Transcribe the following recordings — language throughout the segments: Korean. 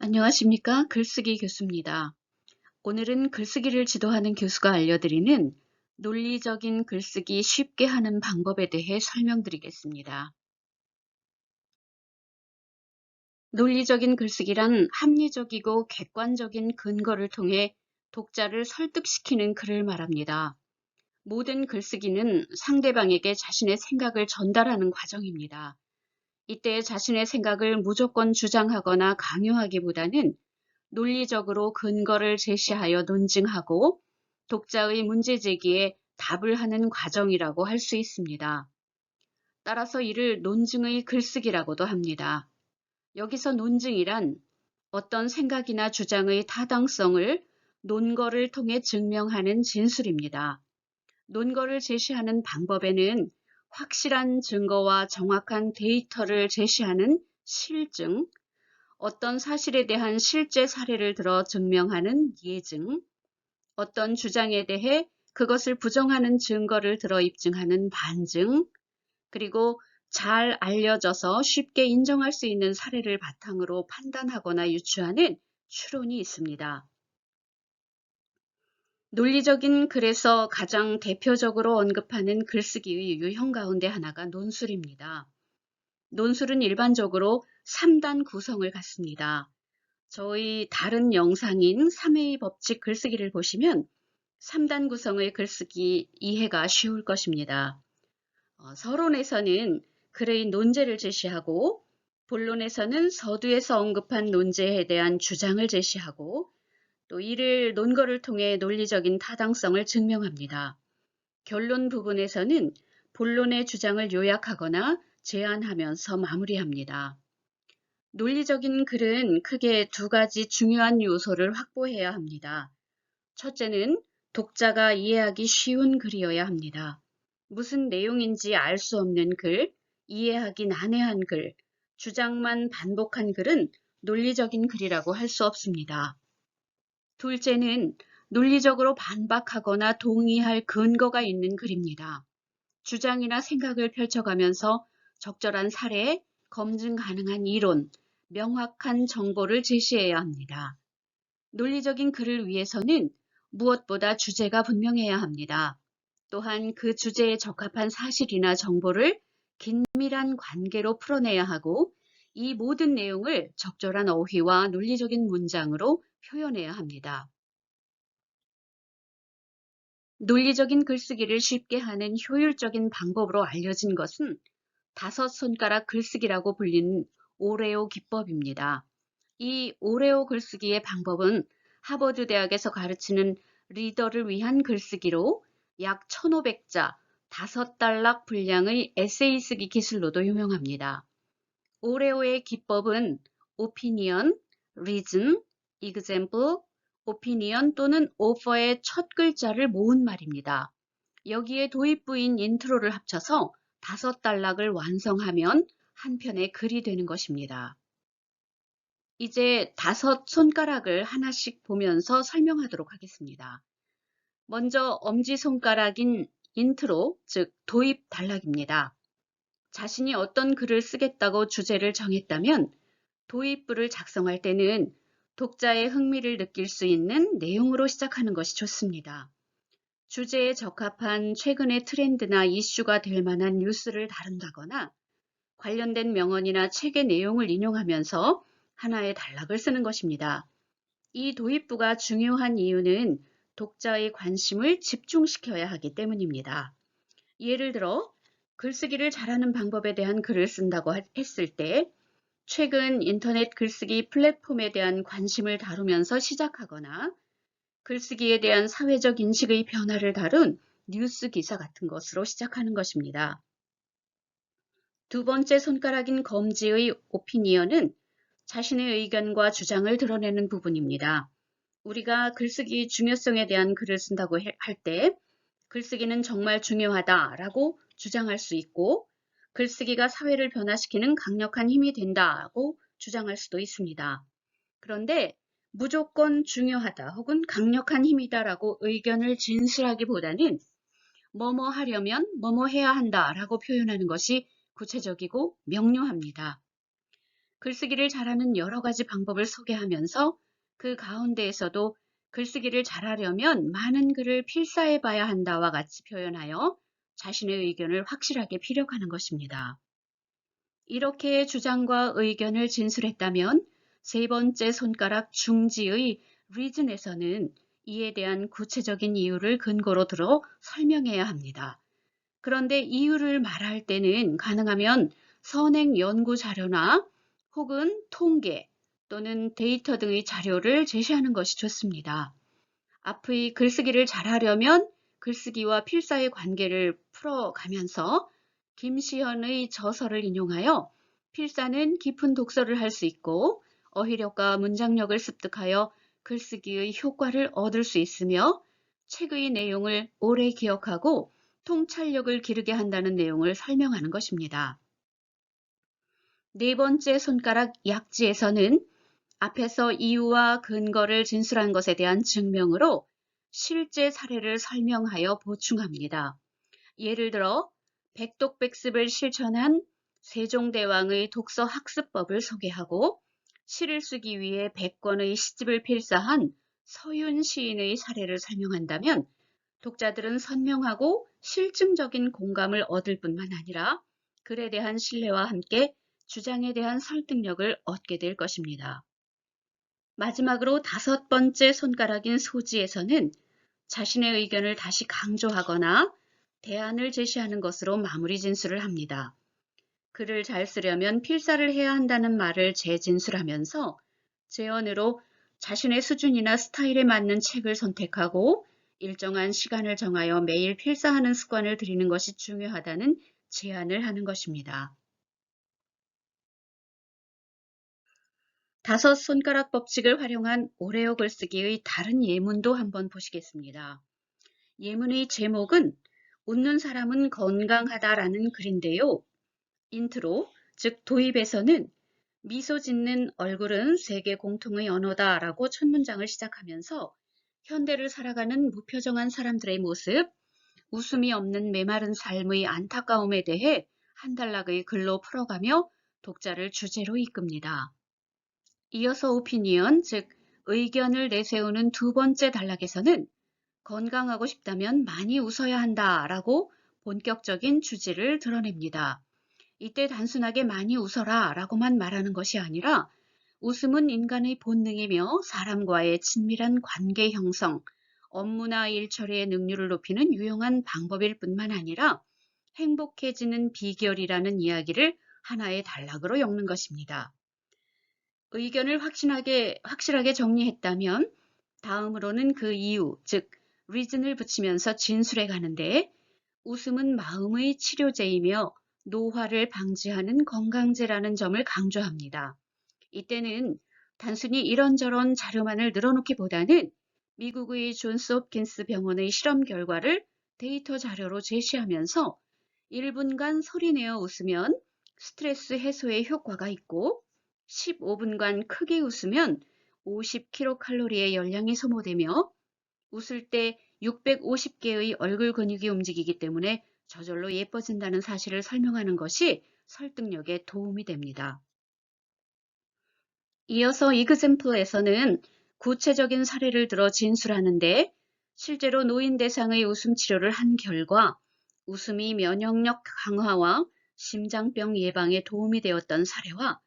안녕하십니까? 글쓰기 교수입니다. 오늘은 글쓰기를 지도하는 교수가 알려드리는 논리적인 글쓰기 쉽게 하는 방법에 대해 설명드리겠습니다. 논리적인 글쓰기란 합리적이고 객관적인 근거를 통해 독자를 설득시키는 글을 말합니다. 모든 글쓰기는 상대방에게 자신의 생각을 전달하는 과정입니다. 이때 자신의 생각을 무조건 주장하거나 강요하기보다는 논리적으로 근거를 제시하여 논증하고 독자의 문제 제기에 답을 하는 과정이라고 할 수 있습니다. 따라서 이를 논증의 글쓰기라고도 합니다. 여기서 논증이란 어떤 생각이나 주장의 타당성을 논거를 통해 증명하는 진술입니다. 논거를 제시하는 방법에는 확실한 증거와 정확한 데이터를 제시하는 실증, 어떤 사실에 대한 실제 사례를 들어 증명하는 예증, 어떤 주장에 대해 그것을 부정하는 증거를 들어 입증하는 반증, 그리고 잘 알려져서 쉽게 인정할 수 있는 사례를 바탕으로 판단하거나 유추하는 추론이 있습니다. 논리적인 글에서 가장 대표적으로 언급하는 글쓰기의 유형 가운데 하나가 논술입니다. 논술은 일반적으로 3단 구성을 갖습니다. 저희 다른 영상인 3A의 법칙 글쓰기를 보시면 3단 구성의 글쓰기 이해가 쉬울 것입니다. 서론에서는 글의 논제를 제시하고 본론에서는 서두에서 언급한 논제에 대한 주장을 제시하고 또 이를 논거를 통해 논리적인 타당성을 증명합니다. 결론 부분에서는 본론의 주장을 요약하거나 제안하면서 마무리합니다. 논리적인 글은 크게 두 가지 중요한 요소를 확보해야 합니다. 첫째는 독자가 이해하기 쉬운 글이어야 합니다. 무슨 내용인지 알 수 없는 글, 이해하기 난해한 글, 주장만 반복한 글은 논리적인 글이라고 할 수 없습니다. 둘째는 논리적으로 반박하거나 동의할 근거가 있는 글입니다. 주장이나 생각을 펼쳐가면서 적절한 사례, 검증 가능한 이론, 명확한 정보를 제시해야 합니다. 논리적인 글을 위해서는 무엇보다 주제가 분명해야 합니다. 또한 그 주제에 적합한 사실이나 정보를 긴밀한 관계로 풀어내야 하고 이 모든 내용을 적절한 어휘와 논리적인 문장으로 표현해야 합니다. 논리적인 글쓰기를 쉽게 하는 효율적인 방법으로 알려진 것은 5손가락 글쓰기라고 불리는 오레오 기법입니다. 이 오레오 글쓰기의 방법은 하버드 대학에서 가르치는 리더를 위한 글쓰기로 약 1500자 5단락 분량의 에세이 쓰기 기술로도 유명합니다. 오레오의 기법은 opinion, reason, example, opinion 또는 offer의 첫 글자를 모은 말입니다. 여기에 도입부인 인트로를 합쳐서 5단락을 완성하면 한 편의 글이 되는 것입니다. 이제 5손가락을 하나씩 보면서 설명하도록 하겠습니다. 먼저 엄지손가락인 인트로, 즉 도입 단락입니다. 자신이 어떤 글을 쓰겠다고 주제를 정했다면 도입부를 작성할 때는 독자의 흥미를 느낄 수 있는 내용으로 시작하는 것이 좋습니다. 주제에 적합한 최근의 트렌드나 이슈가 될 만한 뉴스를 다룬다거나 관련된 명언이나 책의 내용을 인용하면서 하나의 단락을 쓰는 것입니다. 이 도입부가 중요한 이유는 독자의 관심을 집중시켜야 하기 때문입니다. 예를 들어 글쓰기를 잘하는 방법에 대한 글을 쓴다고 했을 때 최근 인터넷 글쓰기 플랫폼에 대한 관심을 다루면서 시작하거나 글쓰기에 대한 사회적 인식의 변화를 다룬 뉴스 기사 같은 것으로 시작하는 것입니다. 두 번째 손가락인 검지의 오피니언은 자신의 의견과 주장을 드러내는 부분입니다. 우리가 글쓰기 중요성에 대한 글을 쓴다고 할 때 글쓰기는 정말 중요하다라고 주장할 수 있고 글쓰기가 사회를 변화시키는 강력한 힘이 된다고 주장할 수도 있습니다. 그런데 무조건 중요하다 혹은 강력한 힘이다라고 의견을 진술하기보다는 뭐뭐 하려면 뭐뭐 해야 한다라고 표현하는 것이 구체적이고 명료합니다. 글쓰기를 잘하는 여러 가지 방법을 소개하면서 그 가운데에서도 글쓰기를 잘하려면 많은 글을 필사해 봐야 한다와 같이 표현하여 자신의 의견을 확실하게 피력하는 것입니다. 이렇게 주장과 의견을 진술했다면 세 번째 손가락 중지의 reason에서는 이에 대한 구체적인 이유를 근거로 들어 설명해야 합니다. 그런데 이유를 말할 때는 가능하면 선행 연구 자료나 혹은 통계 또는 데이터 등의 자료를 제시하는 것이 좋습니다. 앞의 글쓰기를 잘하려면 글쓰기와 필사의 관계를 풀어가면서 김시현의 저서를 인용하여 필사는 깊은 독서를 할 수 있고 어휘력과 문장력을 습득하여 글쓰기의 효과를 얻을 수 있으며 책의 내용을 오래 기억하고 통찰력을 기르게 한다는 내용을 설명하는 것입니다. 네 번째 손가락 약지에서는 앞에서 이유와 근거를 진술한 것에 대한 증명으로 실제 사례를 설명하여 보충합니다. 예를 들어 백독백습을 실천한 세종대왕의 독서학습법을 소개하고 시를 쓰기 위해 100권의 시집을 필사한 서윤 시인의 사례를 설명한다면 독자들은 선명하고 실증적인 공감을 얻을 뿐만 아니라 글에 대한 신뢰와 함께 주장에 대한 설득력을 얻게 될 것입니다. 마지막으로 다섯 번째 손가락인 소지에서는 자신의 의견을 다시 강조하거나 대안을 제시하는 것으로 마무리 진술을 합니다. 글을 잘 쓰려면 필사를 해야 한다는 말을 재진술하면서 제언으로 자신의 수준이나 스타일에 맞는 책을 선택하고 일정한 시간을 정하여 매일 필사하는 습관을 들이는 것이 중요하다는 제안을 하는 것입니다. 다섯 손가락 법칙을 활용한 오레오 글쓰기의 다른 예문도 한번 보시겠습니다. 예문의 제목은 웃는 사람은 건강하다라는 글인데요. 인트로, 즉 도입에서는 미소 짓는 얼굴은 세계 공통의 언어다라고 첫 문장을 시작하면서 현대를 살아가는 무표정한 사람들의 모습, 웃음이 없는 메마른 삶의 안타까움에 대해 한 단락의 글로 풀어가며 독자를 주제로 이끕니다. 이어서 오피니언, 즉 의견을 내세우는 두 번째 단락에서는 건강하고 싶다면 많이 웃어야 한다라고 본격적인 주제를 드러냅니다. 이때 단순하게 많이 웃어라 라고만 말하는 것이 아니라 웃음은 인간의 본능이며 사람과의 친밀한 관계 형성, 업무나 일 처리의 능률을 높이는 유용한 방법일 뿐만 아니라 행복해지는 비결이라는 이야기를 하나의 단락으로 엮는 것입니다. 의견을 확실하게 정리했다면 다음으로는 그 이유, 즉 reason을 붙이면서 진술해 가는데 웃음은 마음의 치료제이며 노화를 방지하는 건강제라는 점을 강조합니다. 이때는 단순히 이런저런 자료만을 늘어놓기보다는 미국의 존스 홉킨스 병원의 실험 결과를 데이터 자료로 제시하면서 1분간 소리내어 웃으면 스트레스 해소에 효과가 있고 15분간 크게 웃으면 50kcal의 열량이 소모되며 웃을 때 650개의 얼굴 근육이 움직이기 때문에 저절로 예뻐진다는 사실을 설명하는 것이 설득력에 도움이 됩니다. 이어서 이그샘플에서는 구체적인 사례를 들어 진술하는데 실제로 노인 대상의 웃음 치료를 한 결과 웃음이 면역력 강화와 심장병 예방에 도움이 되었던 사례와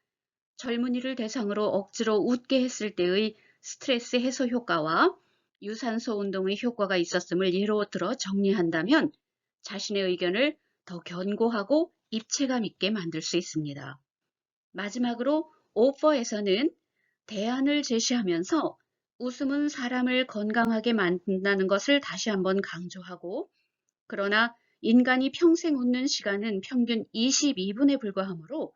젊은이를 대상으로 억지로 웃게 했을 때의 스트레스 해소 효과와 유산소 운동의 효과가 있었음을 예로 들어 정리한다면 자신의 의견을 더 견고하고 입체감 있게 만들 수 있습니다. 마지막으로 오퍼에서는 대안을 제시하면서 웃음은 사람을 건강하게 만든다는 것을 다시 한번 강조하고 그러나 인간이 평생 웃는 시간은 평균 22분에 불과하므로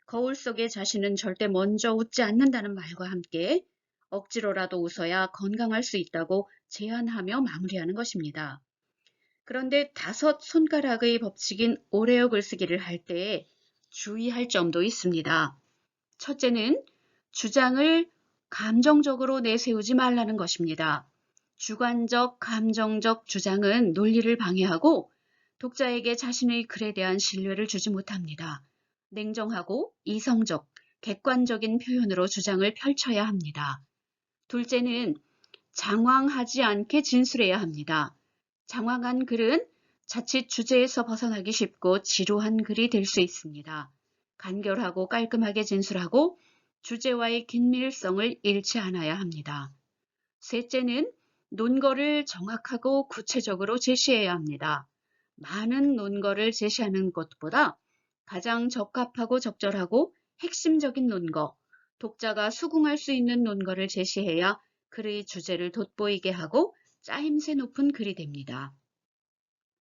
거울 속의 자신은 절대 먼저 웃지 않는다는 말과 함께 억지로라도 웃어야 건강할 수 있다고 제안하며 마무리하는 것입니다. 그런데 다섯 손가락의 법칙인 오레오 글쓰기를 할 때 주의할 점도 있습니다. 첫째는 주장을 감정적으로 내세우지 말라는 것입니다. 주관적, 감정적 주장은 논리를 방해하고 독자에게 자신의 글에 대한 신뢰를 주지 못합니다. 냉정하고 이성적, 객관적인 표현으로 주장을 펼쳐야 합니다. 둘째는 장황하지 않게 진술해야 합니다. 장황한 글은 자칫 주제에서 벗어나기 쉽고 지루한 글이 될 수 있습니다. 간결하고 깔끔하게 진술하고 주제와의 긴밀성을 잃지 않아야 합니다. 셋째는 논거를 정확하고 구체적으로 제시해야 합니다. 많은 논거를 제시하는 것보다 가장 적합하고 적절하고 핵심적인 논거, 독자가 수긍할 수 있는 논거를 제시해야 글의 주제를 돋보이게 하고 짜임새 높은 글이 됩니다.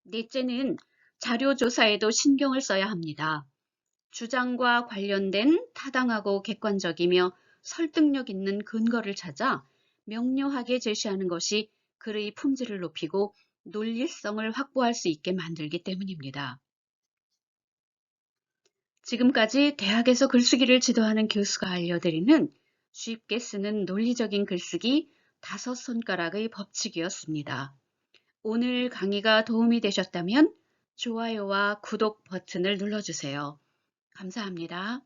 넷째는 자료 조사에도 신경을 써야 합니다. 주장과 관련된 타당하고 객관적이며 설득력 있는 근거를 찾아 명료하게 제시하는 것이 글의 품질을 높이고 논리성을 확보할 수 있게 만들기 때문입니다. 지금까지 대학에서 글쓰기를 지도하는 교수가 알려드리는 쉽게 쓰는 논리적인 글쓰기 5손가락의 법칙이었습니다. 오늘 강의가 도움이 되셨다면 좋아요와 구독 버튼을 눌러주세요. 감사합니다.